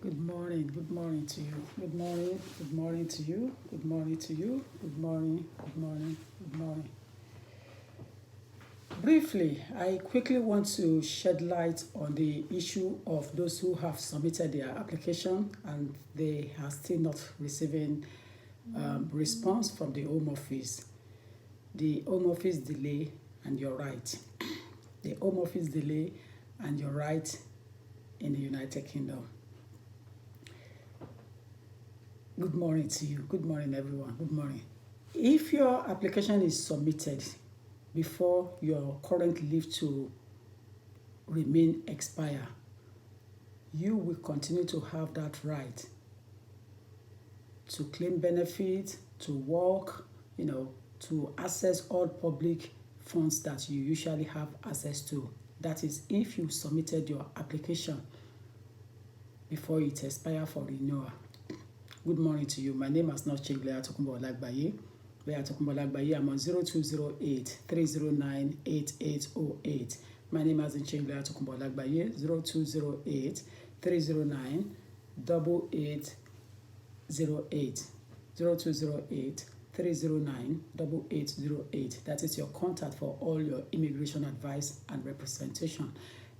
Good morning to you. Good morning to you. Good morning to you. Good morning, good morning, good morning. Briefly, I quickly want to shed light on the issue of those who have submitted their application and they are still not receiving response from the Home Office. The Home Office delay and your right. The Home Office delay and your right in the United Kingdom. Good morning to you. Good morning, everyone. Good morning. If your application is submitted before your current leave to remain expire, you will continue to have that right to claim benefits, to work, to access all public funds that you usually have access to. That is, if you submitted your application before it expires for renewal. Good morning to you. My name has not changed. I'm on 0208-309-8808. My name hasn't changed. 0208-309-8808. 0208-309-8808. That is your contact for all your immigration advice and representation.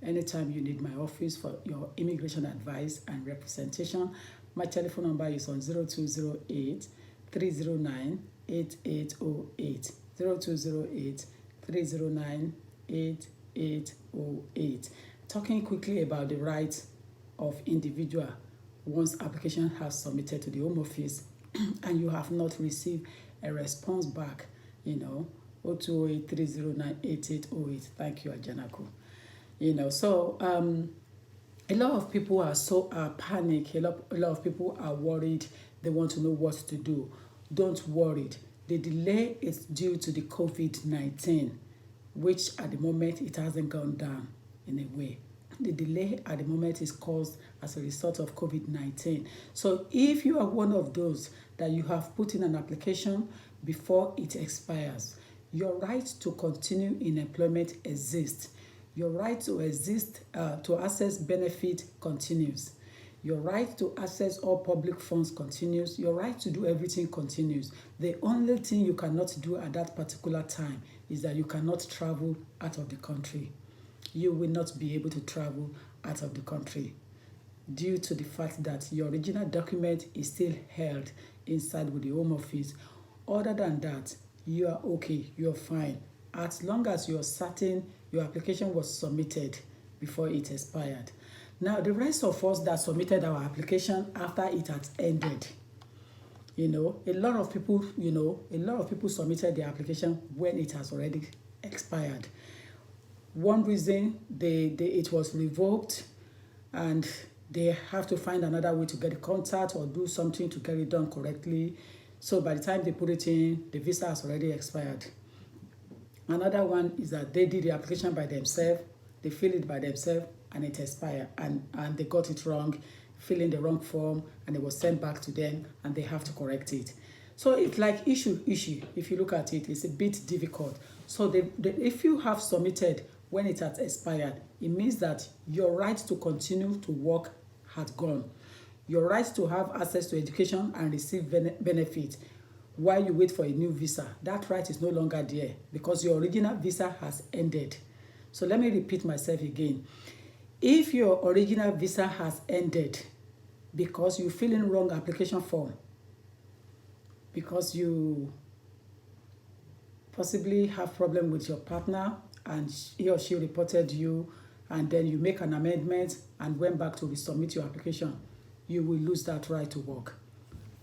Anytime you need my office for your immigration advice and representation, my telephone number is on 0208-309-8808. 0208-309-8808. Talking quickly about the rights of individual once application has submitted to the Home Office and you have not received a response back, 0208-309-8808. Thank you, Ajanaku. A lot of people are panic. A lot of people are worried. They want to know what to do. Don't worry. The delay is due to the COVID-19, which at the moment it hasn't gone down in a way. The delay at the moment is caused as a result of COVID-19. So if you are one of those that you have put in an application before it expires, your right to continue in employment exists. Your right to to access benefit continues. Your right to access all public funds continues. Your right to do everything continues. The only thing you cannot do at that particular time is that you cannot travel out of the country. You will not be able to travel out of the country due to the fact that your original document is still held inside with the Home Office. Other than that, you are okay, you're fine. As long as you're certain your application was submitted before it expired. Now, the rest of us that submitted our application after it had ended, a lot of people submitted their application when it has already expired. One reason it was revoked and they have to find another way to get in contact or do something to get it done correctly. So by the time they put it in, the visa has already expired. Another one is that they did the application by themselves, they filled it by themselves, and it expired, and they got it wrong, filling the wrong form, and it was sent back to them, and they have to correct it. So it's like issue. If you look at it, it's a bit difficult. So if you have submitted when it has expired, it means that your right to continue to work had gone. Your right to have access to education and receive benefit while you wait for a new visa, that right is no longer there because your original visa has ended. So let me repeat myself again. If your original visa has ended because you fill in wrong application form, because you possibly have problem with your partner and he or she reported you, and then you make an amendment and went back to resubmit your application, you will lose that right to work.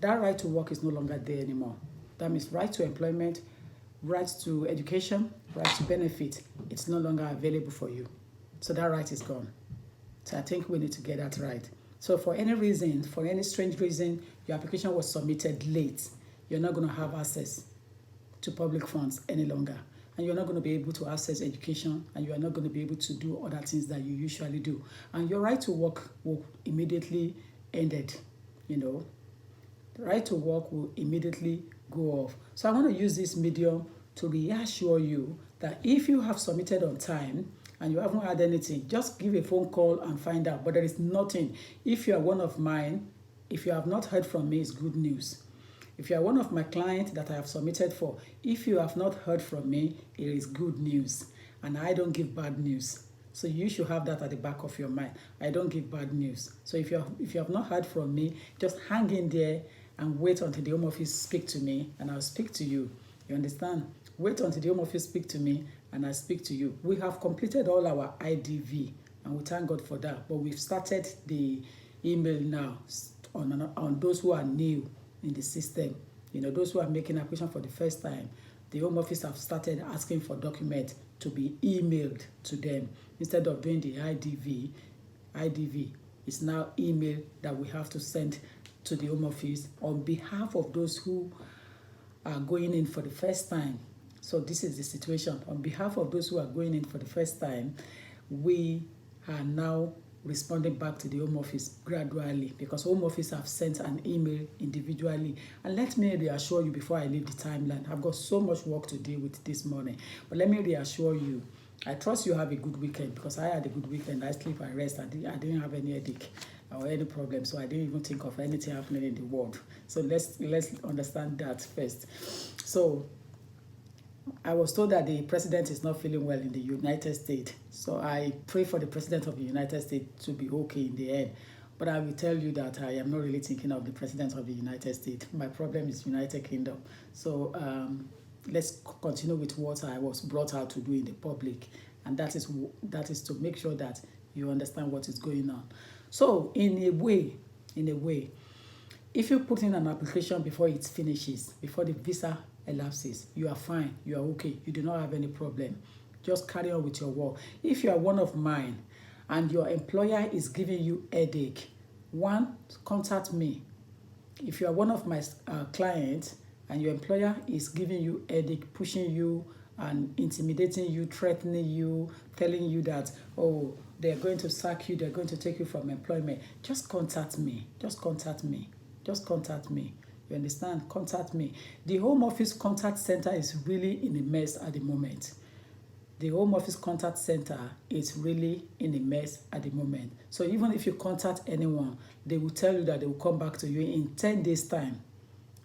That right to work is no longer there anymore. That means right to employment, right to education, right to benefit, it's no longer available for you. So that right is gone. So I think we need to get that right. So for any reason, for any strange reason, your application was submitted late, you're not going to have access to public funds any longer. And you're not going to be able to access education, and you are not going to be able to do other things that you usually do. And your right to work will immediately ended, The right to work will immediately go off. So I want to use this medium to reassure you that if you have submitted on time and you haven't had anything, just give a phone call and find out. But there is nothing. If you are one of mine, if you have not heard from me, it's good news. If you are one of my clients that I have submitted for, if you have not heard from me, it is good news. And I don't give bad news. So you should have that at the back of your mind. I don't give bad news. So if you have not heard from me, just hang in there and wait until the Home Office speak to me, and I'll speak to you. You understand? Wait until the Home Office speak to me, and I speak to you. We have completed all our IDV, and we thank God for that. But we've started the email now on those who are new in the system. You know, those who are making application for the first time. The Home Office have started asking for documents to be emailed to them. Instead of doing the IDV is now email that we have to send to the Home Office on behalf of those who are going in for the first time. So this is the situation. On behalf of those who are going in for the first time, we are now responding back to the Home Office gradually, because Home Office have sent an email individually. And let me reassure you before I leave the timeline, I've got so much work to deal with this morning. But let me reassure you, I trust you have a good weekend, because I had a good weekend. I sleep and rest. I didn't have any headache or any problem, so I didn't even think of anything happening in the world. So let's understand that first. So I was told that the president is not feeling well in the United States. So I pray for the president of the United States to be okay in the end. But I will tell you that I am not really thinking of the president of the United States. My problem is United Kingdom. So let's continue with what I was brought out to do in the public. And that is to make sure that you understand what is going on. So in a way, if you put in an application before it finishes, before the visa elapses, you are fine, you are okay, you do not have any problem. Just carry on with your work. If you are one of mine and your employer is giving you headache, one, contact me. If you are one of my clients and your employer is giving you headache, pushing you and intimidating you, threatening you, telling you that, oh, they're going to sack you, they're going to take you from employment, just contact me. Just contact me. Just contact me. You understand? Contact me. The Home Office Contact Center is really in a mess at the moment. The Home Office Contact Center is really in a mess at the moment. So even if you contact anyone, they will tell you that they will come back to you in 10 days' time.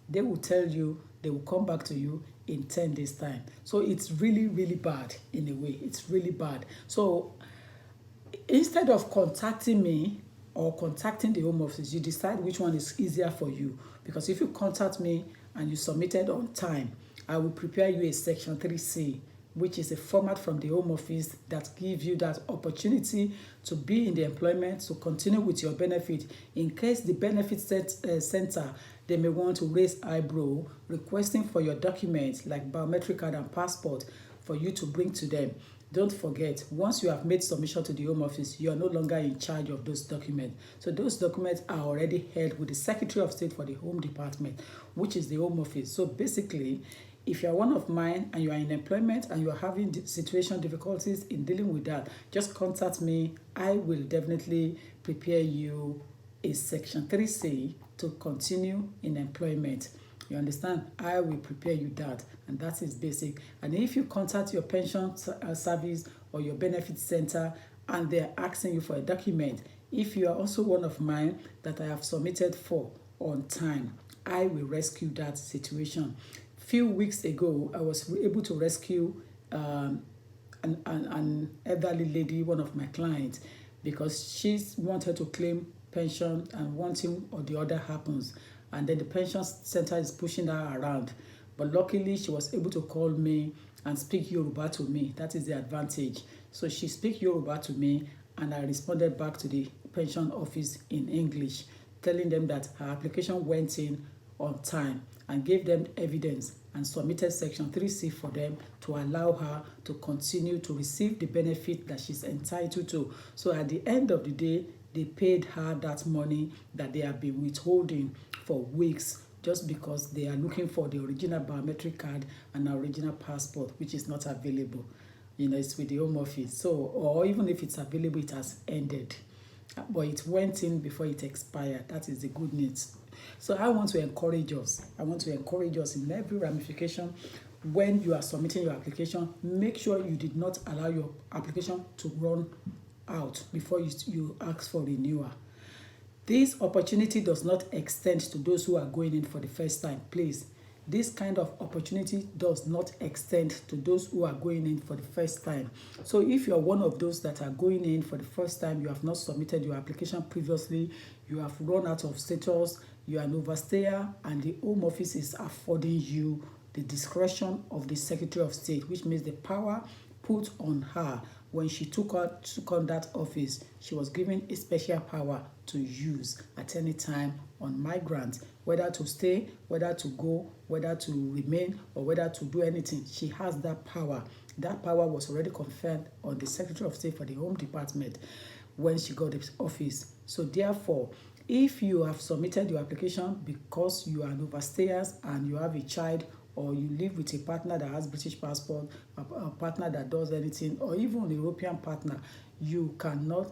They will tell you they will come back to you in 10 days' time. So it's really, really bad in a way. It's really bad. So instead of contacting me or contacting the Home Office, you decide which one is easier for you. Because if you contact me and you submitted on time, I will prepare you a Section 3C, which is a format from the Home Office that gives you that opportunity to be in the employment, to continue with your benefit. In case the benefit center, they may want to raise eyebrow, requesting for your documents like biometric card and passport for you to bring to them. Don't forget, once you have made submission to the Home Office, you are no longer in charge of those documents. So those documents are already held with the Secretary of State for the Home Department, which is the Home Office. So basically, if you are one of mine and you are in employment and you are having situation difficulties in dealing with that, just contact me. I will definitely prepare you a Section 3C to continue in employment. You understand? I will prepare you that, and that is basic. And if you contact your pension service or your benefit center and they're asking you for a document, if you are also one of mine that I have submitted for on time, I will rescue that situation. Few weeks ago, I was able to rescue an elderly lady, one of my clients, because she wanted to claim pension and one thing or the other happens. And then the pension center is pushing her around. But luckily, she was able to call me and speak Yoruba to me. That is the advantage. So she speak Yoruba to me, and I responded back to the pension office in English, telling them that her application went in on time and gave them evidence and submitted Section 3C for them to allow her to continue to receive the benefit that she's entitled to. So at the end of the day, they paid her that money that they have been withholding for weeks, just because they are looking for the original biometric card and original passport, which is not available. You know, it's with the Home Office. So, or even if it's available, it has ended. But it went in before it expired. That is the good news. So I want to encourage us. I want to encourage us in every ramification when you are submitting your application, make sure you did not allow your application to run out before you ask for renewal. This opportunity does not extend to those who are going in for the first time. Please, this kind of opportunity does not extend to those who are going in for the first time. So if you are one of those that are going in for the first time, you have not submitted your application previously, you have run out of status, you are an overstayer, and the Home Office is affording you the discretion of the Secretary of State, which means the power put on her when she took on that office. She was given a special power to use at any time on migrants, whether to stay, whether to go, whether to remain, or whether to do anything. She has that power. That power was already conferred on the Secretary of State for the Home Department when she got the office. So therefore, if you have submitted your application because you are an overstayer and you have a child, or you live with a partner that has British passport, a partner that does anything, or even a European partner, you cannot.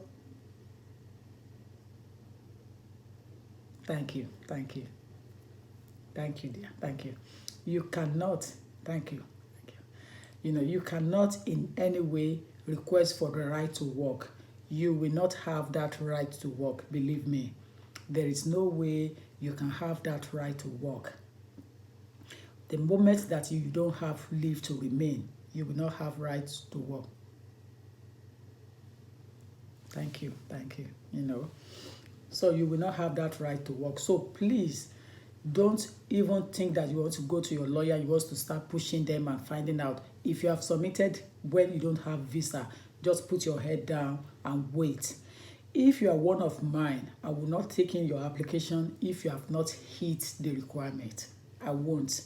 Thank you, dear. Thank you. You cannot. Thank you. You cannot in any way request for the right to work. You will not have that right to work. Believe me, there is no way you can have that right to work. The moment that you don't have leave to remain, you will not have rights to work. Thank you. So you will not have that right to work. So please, don't even think that you want to go to your lawyer, you want to start pushing them and finding out. If you have submitted when you don't have visa, just put your head down and wait. If you are one of mine, I will not take in your application if you have not hit the requirement. I won't.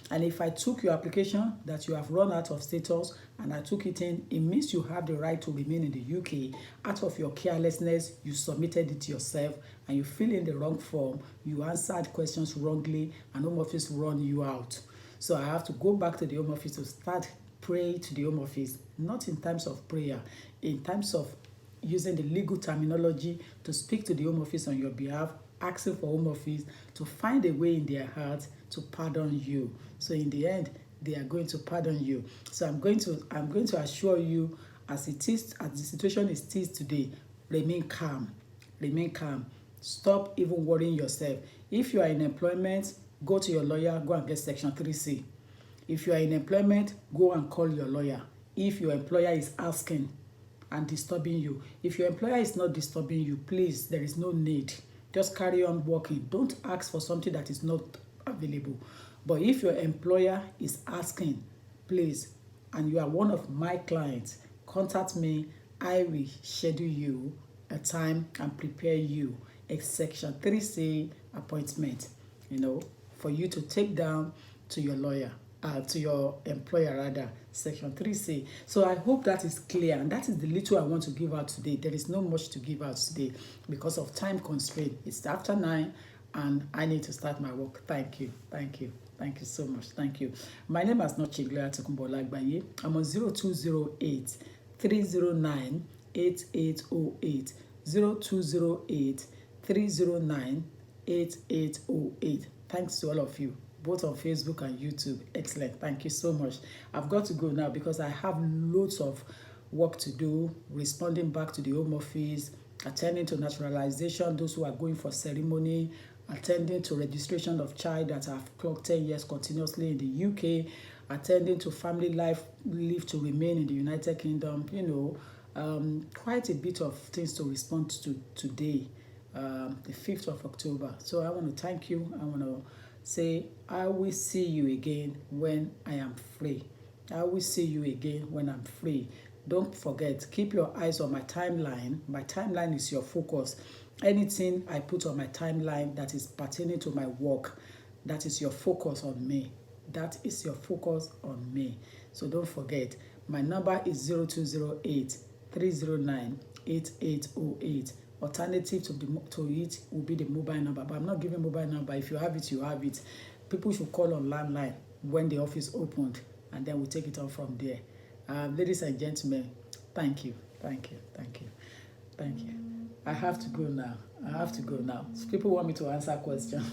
And if I took your application that you have run out of status and I took it in, it means you have the right to remain in the UK. Out of your carelessness, you submitted it yourself and you fill in the wrong form, you answered questions wrongly, and Home Office run you out. So I have to go back to the Home Office to start praying to the Home Office, not in terms of prayer, in terms of using the legal terminology to speak to the Home Office on your behalf, asking for Home Office to find a way in their heart to pardon you. So in the end, they are going to pardon you. So I'm going to assure you, as it is, as the situation is today, remain calm. Stop even worrying yourself. If you are in employment, go to your lawyer, go and get Section 3C. If you are in employment, go and call your lawyer. If your employer is asking and disturbing you, if your employer is not disturbing you, please, there is no need. Just carry on working. Don't ask for something that is not available. But if your employer is asking, please, and you are one of my clients, contact me. I will schedule you a time and prepare you a Section 3C appointment, for you to take down to your lawyer, to your employer rather, Section 3C. So I hope that is clear, and that is the little I want to give out today. There is not much to give out today because of time constraint. It's after 9 and I need to start my work. Thank you so much. Thank you. My name is not Chigla Tukumbolagbaye. I'm on 0208 309 8808. 0208 309 8808. Thanks to all of you, both on Facebook and YouTube. Excellent. Thank you so much. I've got to go now because I have loads of work to do, responding back to the Home Office, attending to naturalization, those who are going for ceremony, attending to registration of child that have clocked 10 years continuously in the UK, attending to family life leave to remain in the United Kingdom, quite a bit of things to respond to today, the 5th of October. So I want to thank you. I want to say I will see you again when I am free. I will see you again when I'm free. Don't forget, keep your eyes on my timeline. My timeline is your focus. Anything I put on my timeline that is pertaining to my work, that is your focus on me. That is your focus on me. So don't forget, my number is 0208 309 8808. Alternative to it will be the mobile number, but I'm not giving mobile number. If you have it, you have it. People should call on landline when the office opened, and then we'll take it on from there. Ladies and gentlemen, thank you. I have to go now. People want me to answer questions.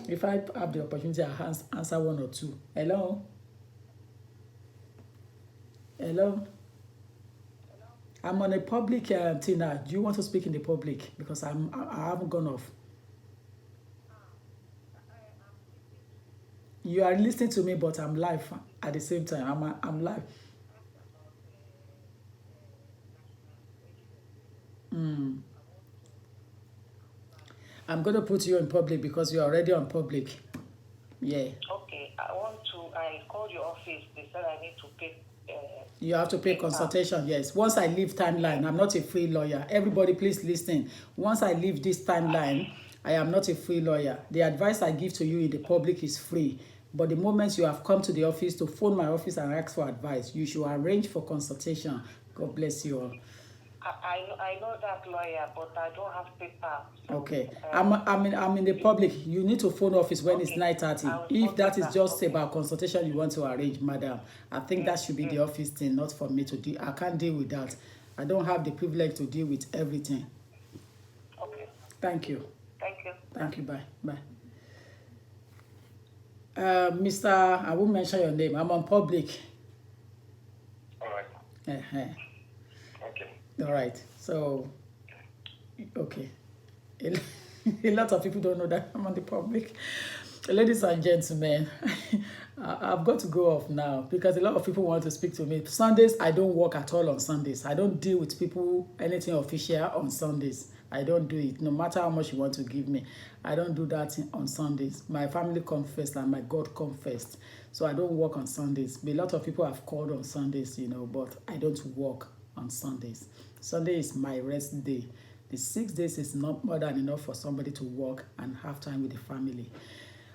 If I have the opportunity, I'll answer one or two. Hello? Hello? I'm on a public thing now. Do you want to speak in the public? Because I haven't gone off. You are listening to me, but I'm live at the same time. I'm live. I'm going to put you in public because you're already on public. Yeah. Okay, I called your office. They said I need to pay. You have to pay consultation, yes. Once I leave timeline, I'm not a free lawyer. Everybody, please listen. Once I leave this timeline, I am not a free lawyer. The advice I give to you in the public is free. But the moment you have come to the office to phone my office and ask for advice, you should arrange for consultation. God bless you all. I know that lawyer, but I don't have paper. So, okay. I'm in the public. You need to phone office when it's 9:30. If that is just about consultation you want to arrange, madam, I think that should be the office thing, not for me to deal. I can't deal with that. I don't have the privilege to deal with everything. Okay. Thank you. Thank you. Thank you. Bye. Bye. Mr. I won't mention your name. I'm on public. All right. Okay. All right. So, okay. A lot of people don't know that I'm on the public. Ladies and gentlemen, I've got to go off now because a lot of people want to speak to me. Sundays, I don't work at all on Sundays. I don't deal with people, anything official on Sundays. I don't do it, no matter how much you want to give me. I don't do that on Sundays. My family comes first and my God comes first. So I don't work on Sundays. But a lot of people have called on Sundays, but I don't work on Sundays. Sunday is my rest day. The 6 days is not more than enough for somebody to work and have time with the family.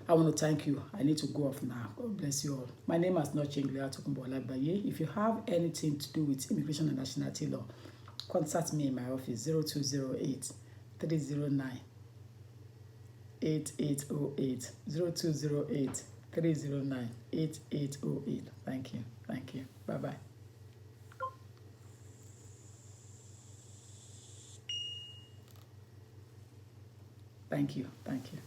I want to thank you. I need to go off now. God bless you all. My name has not changed. If you have anything to do with immigration and nationality law, contact me in my office 0208 309 8808 0208 309 8808. Thank you. Thank you. Bye-bye. Thank you. Thank you.